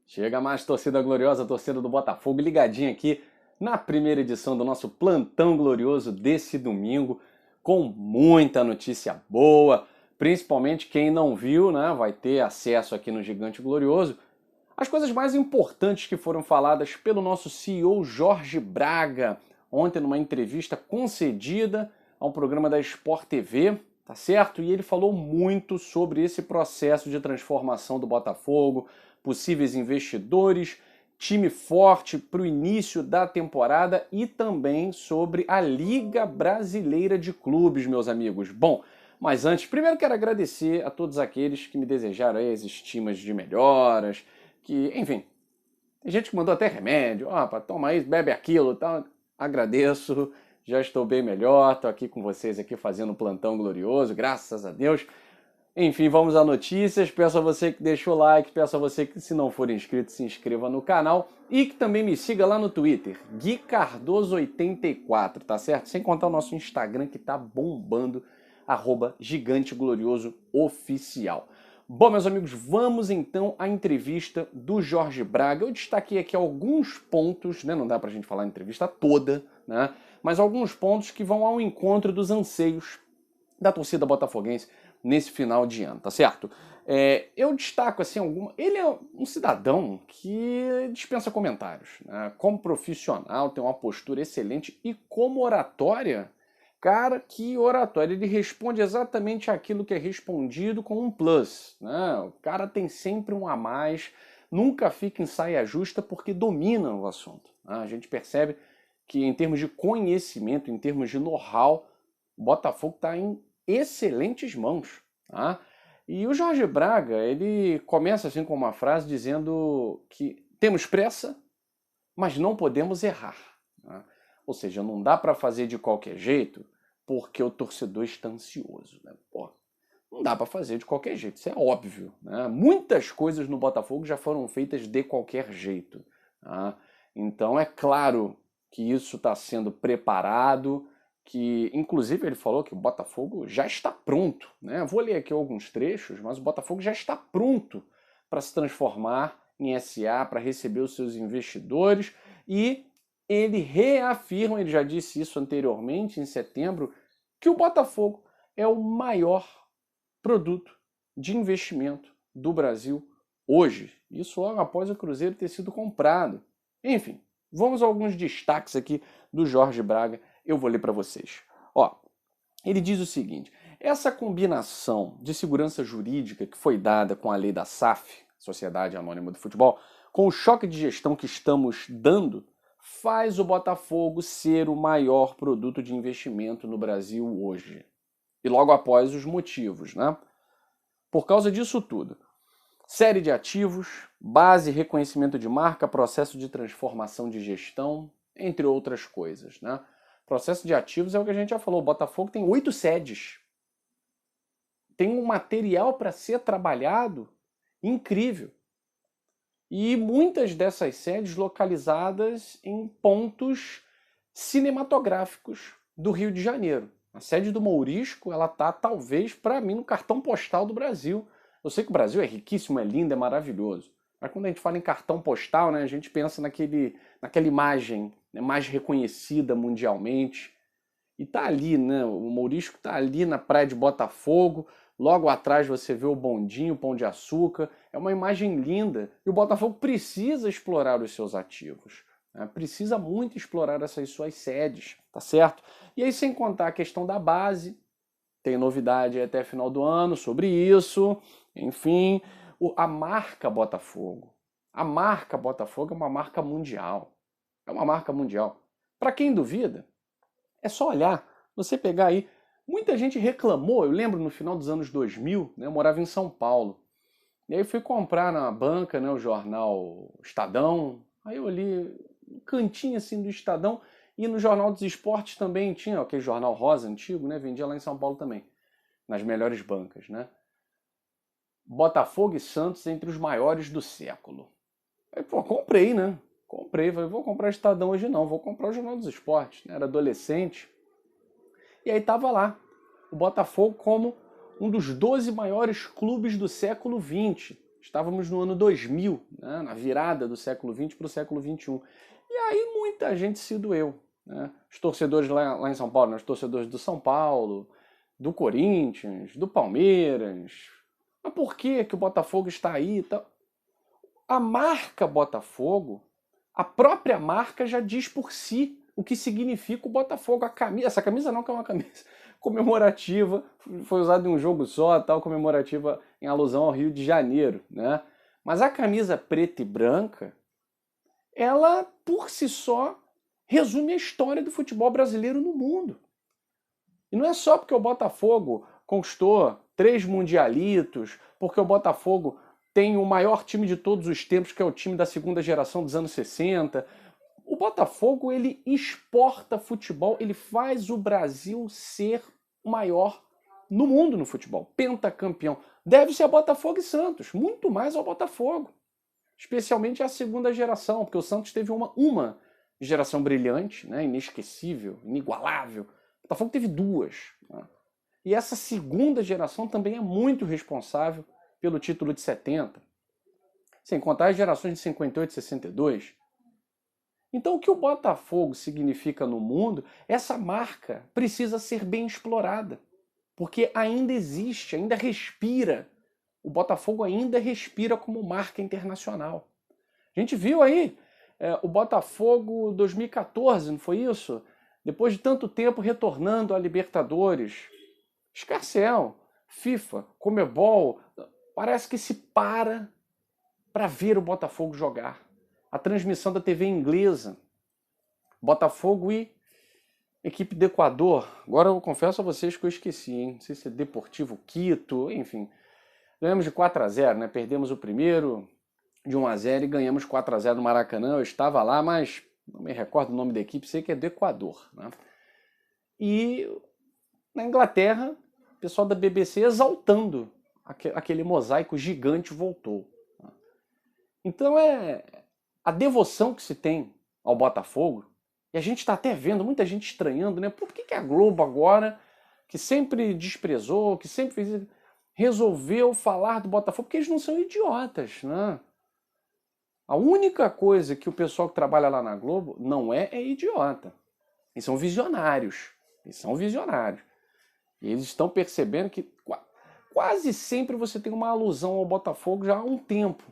Chega mais, torcida gloriosa, torcida do Botafogo, ligadinha aqui na primeira edição do nosso Plantão Glorioso desse domingo, com muita notícia boa, principalmente quem não viu, né, vai ter acesso aqui no Gigante Glorioso. As coisas mais importantes que foram faladas pelo nosso CEO Jorge Braga ontem numa entrevista concedida a um programa da Sport TV, tá certo? E ele falou muito sobre esse processo de transformação do Botafogo, possíveis investidores, time forte para o início da temporada e também sobre a Liga Brasileira de Clubes, meus amigos. Bom, mas antes, primeiro quero agradecer a todos aqueles que me desejaram aí as estimas de melhoras, que, enfim, tem gente que mandou até remédio, toma aí, bebe aquilo e tal. Agradeço, já estou bem melhor, estou aqui com vocês aqui fazendo um plantão glorioso, graças a Deus. Enfim, vamos a notícias. Peço a você que deixou o like, peço a você que, se não for inscrito, se inscreva no canal e que também me siga lá no Twitter, Gui Cardoso84, tá certo? Sem contar o nosso Instagram que tá bombando, @Gigante Glorioso Oficial. Bom, meus amigos, vamos então à entrevista do Jorge Braga. Eu destaquei aqui alguns pontos, né? Não dá pra gente falar a entrevista toda, né? Mas alguns pontos que vão ao encontro dos anseios da torcida botafoguense nesse final de ano, tá certo? Eu destaco assim alguma. Ele é um cidadão que dispensa comentários, né? Como profissional, tem uma postura excelente e como oratória, cara, que oratória. Ele responde exatamente aquilo que é respondido com um plus, né? O cara tem sempre um a mais, nunca fica em saia justa porque domina o assunto, né? A gente percebe que em termos de conhecimento, em termos de know-how, o Botafogo está em excelentes mãos, tá? E o Jorge Braga, ele começa assim com uma frase dizendo que temos pressa, mas não podemos errar, tá? Ou seja, não dá para fazer de qualquer jeito porque o torcedor está ansioso, né? Pô, não dá para fazer de qualquer jeito, isso é óbvio, né? Muitas coisas no Botafogo já foram feitas de qualquer jeito, tá? Então é claro que isso está sendo preparado, que inclusive ele falou que o Botafogo já está pronto, né? Vou ler aqui alguns trechos, mas o Botafogo já está pronto para se transformar em SA, para receber os seus investidores, e ele reafirma, ele já disse isso anteriormente, em setembro, que o Botafogo é o maior produto de investimento do Brasil hoje. Isso logo após o Cruzeiro ter sido comprado. Enfim, vamos a alguns destaques aqui do Jorge Braga. Eu vou ler para vocês. Ó, ele diz o seguinte: essa combinação de segurança jurídica que foi dada com a lei da SAF, Sociedade Anônima do Futebol, com o choque de gestão que estamos dando, faz o Botafogo ser o maior produto de investimento no Brasil hoje. E logo após os motivos, né? Por causa disso tudo, série de ativos, base, reconhecimento de marca, processo de transformação de gestão, entre outras coisas, né? Processo de ativos é o que a gente já falou. O Botafogo tem 8 sedes. Tem um material para ser trabalhado incrível. E muitas dessas sedes localizadas em pontos cinematográficos do Rio de Janeiro. A sede do Mourisco, ela tá talvez para mim no cartão postal do Brasil. Eu sei que o Brasil é riquíssimo, é lindo, é maravilhoso. Mas quando a gente fala em cartão postal, né, a gente pensa naquela imagem, né, mais reconhecida mundialmente. E tá ali, né? O Mourisco tá ali na praia de Botafogo. Logo atrás você vê o bondinho, o Pão de Açúcar. É uma imagem linda. E o Botafogo precisa explorar os seus ativos, né? Precisa muito explorar essas suas sedes, tá certo? E aí, sem contar a questão da base, tem novidade até final do ano sobre isso. Enfim, a marca Botafogo. A marca Botafogo é uma marca mundial. É uma marca mundial. Para quem duvida, é só olhar, você pegar aí. Muita gente reclamou, eu lembro no final dos anos 2000, né, eu morava em São Paulo. E aí fui comprar na banca, né, o jornal Estadão. Aí eu li um cantinho assim do Estadão. E no Jornal dos Esportes também tinha, aquele jornal rosa antigo, né, vendia lá em São Paulo também, nas melhores bancas, né? Botafogo e Santos entre os maiores do século. Aí, pô, comprei, né? Comprei, falei, vou comprar Estadão hoje não, vou comprar o Jornal dos Esportes, né? Era adolescente. E aí tava lá, o Botafogo como um dos 12 maiores clubes do século XX. Estávamos no ano 2000, né, na virada do século XX para o século XXI. E aí muita gente se doeu. Né? Os torcedores lá em São Paulo, né, os torcedores do São Paulo, do Corinthians, do Palmeiras. Mas por que que o Botafogo está aí? A marca Botafogo, a própria marca já diz por si o que significa o Botafogo. A camisa, essa camisa não, que é uma camisa comemorativa, foi usada em um jogo só, tal, comemorativa em alusão ao Rio de Janeiro, né? Mas a camisa preta e branca, ela por si só resume a história do futebol brasileiro no mundo. E não é só porque o Botafogo conquistou 3 mundialitos, porque o Botafogo tem o maior time de todos os tempos, que é o time da segunda geração dos anos 60. O Botafogo, ele exporta futebol, ele faz o Brasil ser o maior no mundo no futebol. Pentacampeão. Deve-se a Botafogo e Santos, muito mais ao Botafogo. Especialmente a segunda geração, porque o Santos teve uma geração brilhante, né, inesquecível, inigualável. O Botafogo teve 2. Né? E essa segunda geração também é muito responsável pelo título de 70. Sem contar as gerações de 58 e 62. Então o que o Botafogo significa no mundo, essa marca precisa ser bem explorada. Porque ainda existe, ainda respira. O Botafogo ainda respira como marca internacional. A gente viu aí o Botafogo 2014, não foi isso? Depois de tanto tempo retornando à Libertadores. Escarcel, FIFA, Comebol, parece que se para ver o Botafogo jogar. A transmissão da TV inglesa, Botafogo e equipe do Equador. Agora eu confesso a vocês que eu esqueci, hein? Não sei se é Deportivo Quito, enfim. Ganhamos de 4-0, né? Perdemos o primeiro de 1-0 e ganhamos 4-0 no Maracanã. Eu estava lá, mas não me recordo o nome da equipe, sei que é do Equador. Né? E na Inglaterra, o pessoal da BBC exaltando aquele mosaico gigante voltou. Então a devoção que se tem ao Botafogo, e a gente está até vendo muita gente estranhando, né? Por que a Globo agora, que sempre desprezou, que sempre fez, resolveu falar do Botafogo? Porque eles não são idiotas, né? A única coisa que o pessoal que trabalha lá na Globo não é idiota. Eles são visionários. Eles são visionários. E eles estão percebendo que quase sempre você tem uma alusão ao Botafogo já há um tempo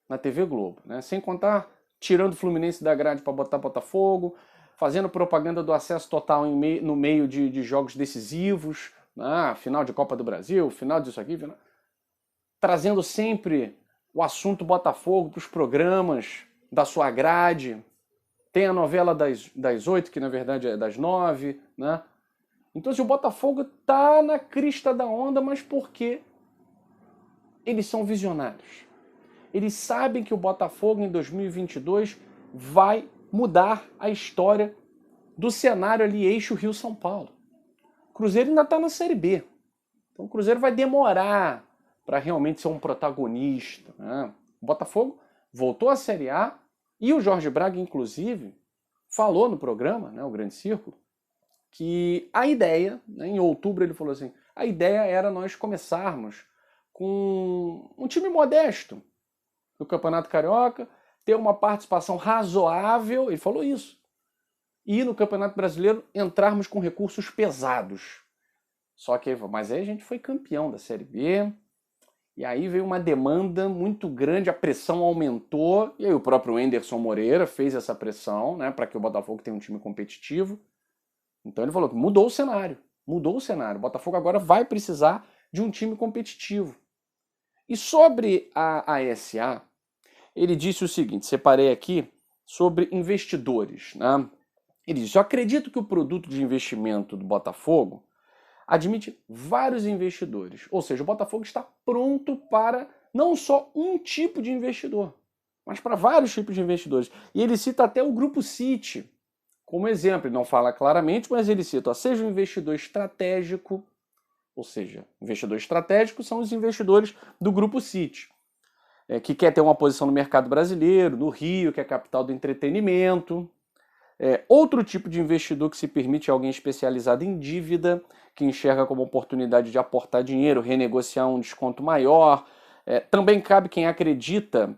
na TV Globo, né? Sem contar tirando o Fluminense da grade para botar Botafogo, fazendo propaganda do acesso total no meio de jogos decisivos, né? Final de Copa do Brasil, final disso aqui, final... trazendo sempre o assunto Botafogo para os programas da sua grade. Tem a novela das 8, que na verdade é das 9, né? Então, se o Botafogo tá na crista da onda, mas por quê? Eles são visionários. Eles sabem que o Botafogo em 2022 vai mudar a história do cenário ali, eixo Rio-São Paulo. O Cruzeiro ainda está na Série B. Então o Cruzeiro vai demorar para realmente ser um protagonista. Né? O Botafogo voltou à Série A e o Jorge Braga, inclusive, falou no programa, né, o Grande Círculo, que a ideia, né, em outubro ele falou assim, a ideia era nós começarmos com um time modesto no Campeonato Carioca, ter uma participação razoável, ele falou isso, e no Campeonato Brasileiro entrarmos com recursos pesados. Só que, mas aí a gente foi campeão da Série B, e aí veio uma demanda muito grande, a pressão aumentou, e aí o próprio Anderson Moreira fez essa pressão, né, para que o Botafogo tenha um time competitivo. Então ele falou que mudou o cenário. O Botafogo agora vai precisar de um time competitivo. E sobre a SA, ele disse o seguinte, separei aqui, sobre investidores. Né? Ele disse, eu acredito que o produto de investimento do Botafogo admite vários investidores. Ou seja, o Botafogo está pronto para não só um tipo de investidor, mas para vários tipos de investidores. E ele cita até o Grupo City como exemplo. Ele não fala claramente, mas ele cita, seja um investidor estratégico, ou seja, investidor estratégico são os investidores do Grupo City, que quer ter uma posição no mercado brasileiro, no Rio, que é a capital do entretenimento. Outro tipo de investidor que se permite é alguém especializado em dívida, que enxerga como oportunidade de aportar dinheiro, renegociar um desconto maior, Também cabe quem acredita,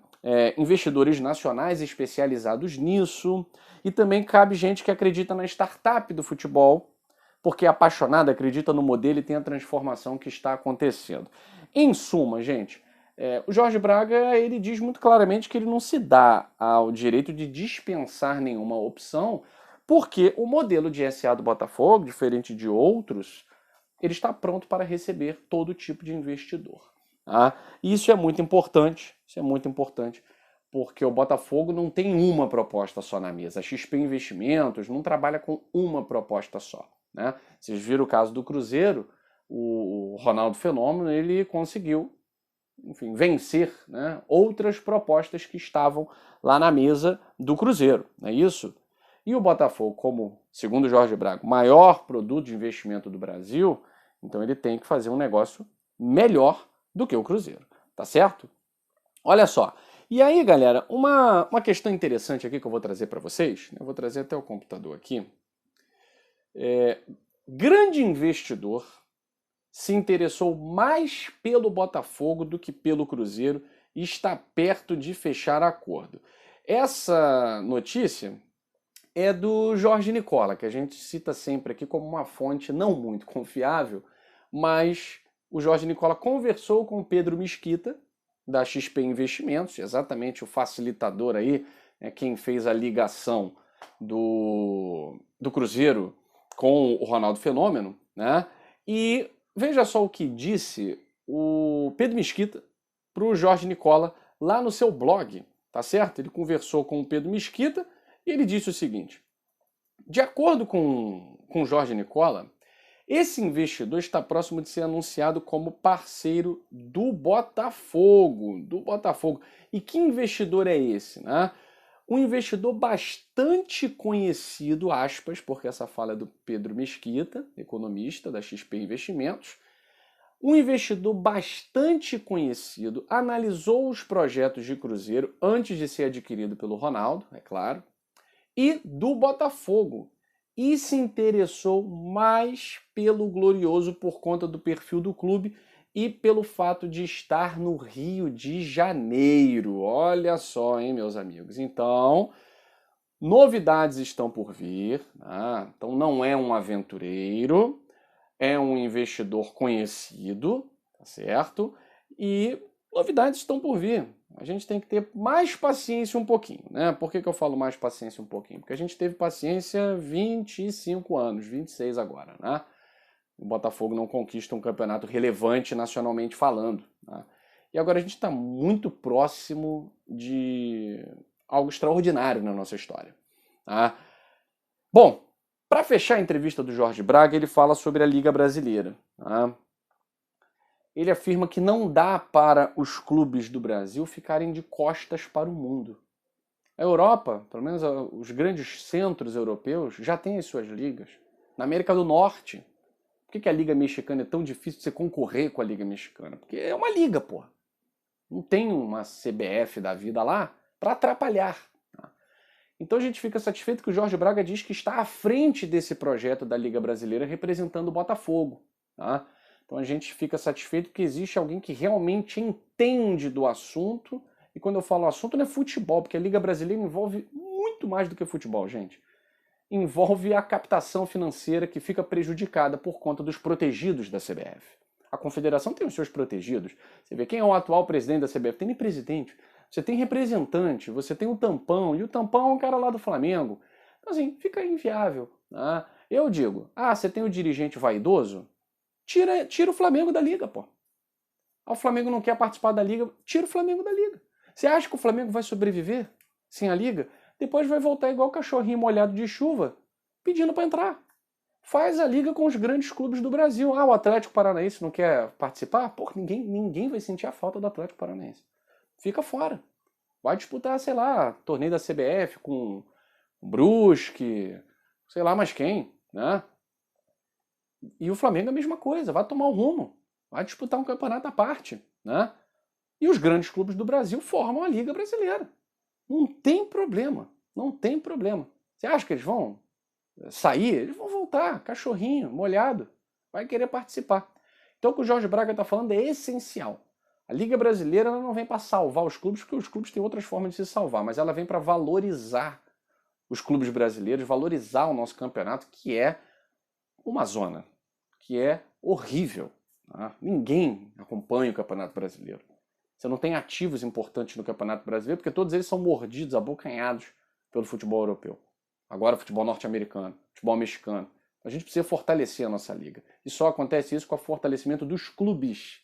investidores nacionais especializados nisso, e também cabe gente que acredita na startup do futebol, porque é apaixonada, acredita no modelo e tem a transformação que está acontecendo. Em suma, gente, o Jorge Braga ele diz muito claramente que ele não se dá ao direito de dispensar nenhuma opção, porque o modelo de SA do Botafogo, diferente de outros, ele está pronto para receber todo tipo de investidor. Tá? E isso é muito importante, porque o Botafogo não tem uma proposta só na mesa. A XP Investimentos não trabalha com uma proposta só. Né? Vocês viram o caso do Cruzeiro, o Ronaldo Fenômeno, ele conseguiu, enfim, vencer, né, outras propostas que estavam lá na mesa do Cruzeiro, não é isso? E o Botafogo, como, segundo Jorge Braga, o maior produto de investimento do Brasil, então ele tem que fazer um negócio melhor do que o Cruzeiro, tá certo? Olha só. E aí, galera, uma questão interessante aqui que eu vou trazer para vocês, eu vou trazer até o computador aqui. Grande investidor se interessou mais pelo Botafogo do que pelo Cruzeiro e está perto de fechar acordo. Essa notícia é do Jorge Nicola, que a gente cita sempre aqui como uma fonte não muito confiável, mas o Jorge Nicola conversou com o Pedro Mesquita, da XP Investimentos, exatamente o facilitador aí, quem fez a ligação do Cruzeiro com o Ronaldo Fenômeno, né? E veja só o que disse o Pedro Mesquita para o Jorge Nicola lá no seu blog, tá certo? Ele conversou com o Pedro Mesquita e ele disse o seguinte: de acordo com o Jorge Nicola, esse investidor está próximo de ser anunciado como parceiro do Botafogo. E que investidor é esse, né? Um investidor bastante conhecido, aspas, porque essa fala é do Pedro Mesquita, economista da XP Investimentos. Um investidor bastante conhecido analisou os projetos de Cruzeiro antes de ser adquirido pelo Ronaldo, é claro, e do Botafogo. E se interessou mais pelo Glorioso por conta do perfil do clube e pelo fato de estar no Rio de Janeiro. Olha só, hein, meus amigos. Então, novidades estão por vir. Então, não é um aventureiro, é um investidor conhecido, tá certo? E novidades estão por vir. A gente tem que ter mais paciência um pouquinho, né? Por que eu falo mais paciência um pouquinho? Porque a gente teve paciência 25 anos, 26 agora, né? O Botafogo não conquista um campeonato relevante nacionalmente falando, né? E agora a gente está muito próximo de algo extraordinário na nossa história, tá? Bom, para fechar a entrevista do Jorge Braga, ele fala sobre a Liga Brasileira, tá? Ele afirma que não dá para os clubes do Brasil ficarem de costas para o mundo. A Europa, pelo menos os grandes centros europeus, já têm as suas ligas. Na América do Norte, por que a Liga Mexicana é tão difícil de você concorrer com a Liga Mexicana? Porque é uma liga, pô. Não tem uma CBF da vida lá para atrapalhar. Então a gente fica satisfeito que o Jorge Braga diz que está à frente desse projeto da Liga Brasileira representando o Botafogo. Tá? Então a gente fica satisfeito que existe alguém que realmente entende do assunto. E quando eu falo assunto, não é futebol, porque a Liga Brasileira envolve muito mais do que futebol, gente. Envolve a captação financeira que fica prejudicada por conta dos protegidos da CBF. A confederação tem os seus protegidos. Você vê quem é o atual presidente da CBF? Tem nem presidente. Você tem representante, você tem o Tampão, e o Tampão é um cara lá do Flamengo. Então, assim, fica inviável. Né? Eu digo, você tem o dirigente vaidoso? Tira o Flamengo da liga, pô. O Flamengo não quer participar da liga, tira o Flamengo da liga. Você acha que o Flamengo vai sobreviver sem a liga? Depois vai voltar igual cachorrinho molhado de chuva, pedindo para entrar. Faz a liga com os grandes clubes do Brasil. O Atlético Paranaense não quer participar? Pô, ninguém vai sentir a falta do Atlético Paranaense. Fica fora. Vai disputar, sei lá, torneio da CBF com o Brusque, sei lá mais quem, né? E o Flamengo é a mesma coisa, vai tomar o rumo, vai disputar um campeonato à parte, né? E os grandes clubes do Brasil formam a Liga Brasileira. Não tem problema, não tem problema. Você acha que eles vão sair? Eles vão voltar, cachorrinho, molhado, vai querer participar. Então o que o Jorge Braga está falando é essencial. A Liga Brasileira ela não vem para salvar os clubes, porque os clubes têm outras formas de se salvar, mas ela vem para valorizar os clubes brasileiros, valorizar o nosso campeonato, que é uma zona, que é horrível. Tá? Ninguém acompanha o Campeonato Brasileiro. Você não tem ativos importantes no Campeonato Brasileiro, porque todos eles são mordidos, abocanhados pelo futebol europeu. Agora futebol norte-americano, futebol mexicano. A gente precisa fortalecer a nossa liga. E só acontece isso com o fortalecimento dos clubes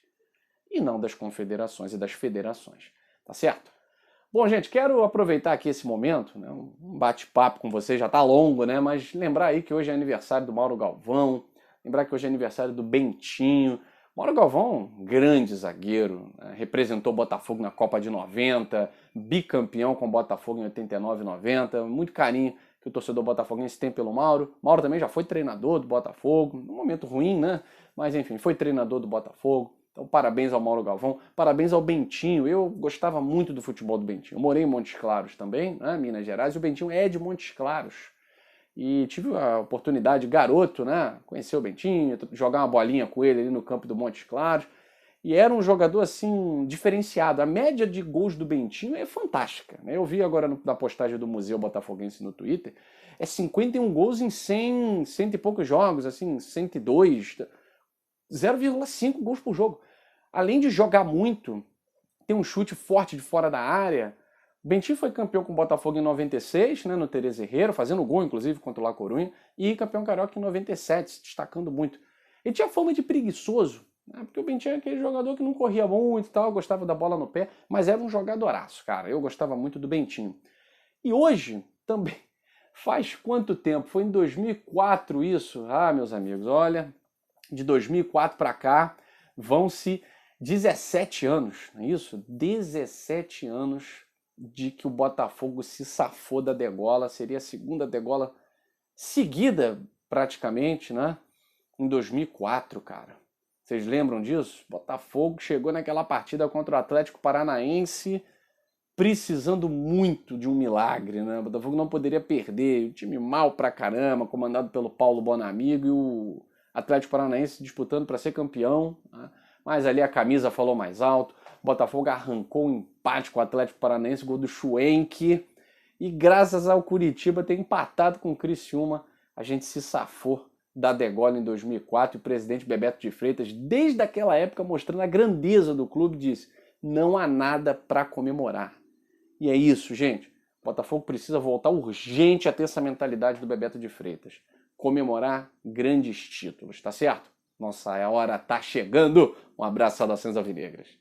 e não das confederações e das federações. Tá certo? Bom, gente, quero aproveitar aqui esse momento, né, um bate-papo com vocês, já tá longo, né, mas lembrar aí que hoje é aniversário do Mauro Galvão, lembrar que hoje é aniversário do Bentinho. Mauro Galvão, grande zagueiro, né, representou o Botafogo na Copa de 90, bicampeão com o Botafogo em 89 e 90, muito carinho que o torcedor botafoguense tem pelo Mauro. Mauro também já foi treinador do Botafogo, num momento ruim, né, mas enfim, foi treinador do Botafogo. Então, parabéns ao Mauro Galvão, parabéns ao Bentinho. Eu gostava muito do futebol do Bentinho. Eu morei em Montes Claros também, né, Minas Gerais, e o Bentinho é de Montes Claros. E tive a oportunidade, garoto, né, conhecer o Bentinho, jogar uma bolinha com ele ali no campo do Montes Claros. E era um jogador, assim, diferenciado. A média de gols do Bentinho é fantástica, né? Eu vi agora na postagem do Museu Botafoguense no Twitter, é 51 gols em 100 e poucos jogos, assim, 102... 0,5 gols por jogo. Além de jogar muito, tem um chute forte de fora da área. O Bentinho foi campeão com o Botafogo em 96, né, no Teresa Herrera, fazendo gol, inclusive, contra o La Coruña, e campeão carioca em 97, se destacando muito. Ele tinha fama de preguiçoso, né, porque o Bentinho era aquele jogador que não corria muito e tal, gostava da bola no pé, mas era um jogadoraço, cara. Eu gostava muito do Bentinho. E hoje, também, faz quanto tempo? Foi em 2004 isso? Ah, meus amigos, olha... De 2004 para cá, vão-se 17 anos, não é isso? 17 anos de que o Botafogo se safou da degola, seria a segunda degola seguida, praticamente, né? Em 2004, cara. Vocês lembram disso? Botafogo chegou naquela partida contra o Atlético Paranaense precisando muito de um milagre, né? O Botafogo não poderia perder, o time mal pra caramba, comandado pelo Paulo Bonamigo e o Atlético Paranaense disputando para ser campeão, né? Mas ali a camisa falou mais alto. O Botafogo arrancou um empate com o Atlético Paranaense, gol do Schwenk. E graças ao Curitiba ter empatado com o Criciúma, a gente se safou da degola em 2004. E o presidente Bebeto de Freitas, desde aquela época, mostrando a grandeza do clube, disse: não há nada para comemorar. E é isso, gente. O Botafogo precisa voltar urgente a ter essa mentalidade do Bebeto de Freitas. Comemorar grandes títulos, tá certo? Nossa hora tá chegando. Um abraço, saudações alvinegras.